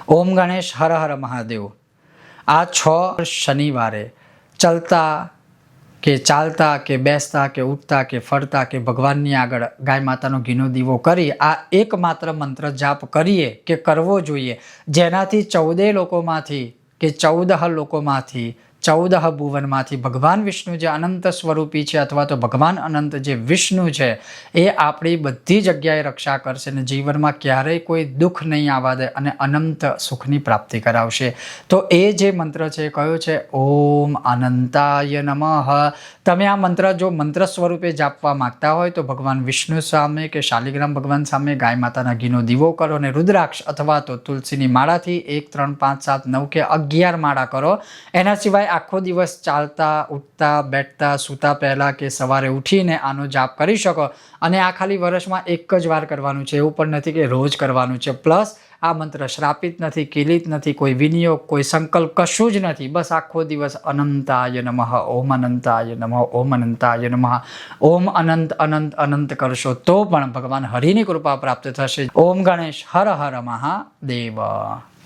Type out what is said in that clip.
ઓમ ગણેશ હર હર મહાદેવ। આ 6 શનિવારે ચલતા કે ચાલતા કે બેસતા કે ઉઠતા કે ફરતા કે ભગવાનની આગળ ગાય માતાનો ઘીનો દીવો કરી આ એકમાત્ર મંત્ર જાપ કરીએ કે કરવો જોઈએ, જેનાથી 14 લોકોમાંથી કે 14 લોકોમાંથી 14 ભુવનમાંથી ભગવાન વિષ્ણુ જે અનંત સ્વરૂપી છે અથવા તો ભગવાન અનંત જે વિષ્ણુ છે એ આપણી બધી જગ્યાએ રક્ષા કરશે અને જીવનમાં ક્યારેય કોઈ દુઃખ નહીં આવવા દે અને અનંત સુખની પ્રાપ્તિ કરાવશે। તો એ જે મંત્ર છે કયો છે? ઓમ અનંતાય નમઃ। તમે આ મંત્ર જો મંત્ર સ્વરૂપે જાપવા માંગતા હોય તો ભગવાન વિષ્ણુ સામે કે શાલિગ્રામ ભગવાન સામે ગાય માતાના ઘીનો દીવો કરો અને રુદ્રાક્ષ અથવા તો તુલસીની માળાથી 1 3 5 7 9 કે 11 માળા કરો। એના સિવાય આખો દિવસ ચાલતા ઉઠતા બેઠતા સૂતા પહેલા કે સવારે ઉઠીને આનો જાપ કરી શકો અને આ ખાલી વર્ષમાં એક જ વાર કરવાનું છે, એવું પણ નથી કે રોજ કરવાનું છે। પ્લસ આ મંત્ર શ્રાપિત નથી, કિલિત નથી, કોઈ વિનિયોગ કોઈ સંકલ્પ કશું જ નથી, બસ આખો દિવસ અનંતાય નમઃ ઓમ અનંતાય નમઃ ઓમ અનંતાય નમઃ ઓમ અનંત અનંત અનંત કરશો તો પણ ભગવાન હરિની કૃપા પ્રાપ્ત થશે। ઓમ ગણેશ હર હર મહાદેવ।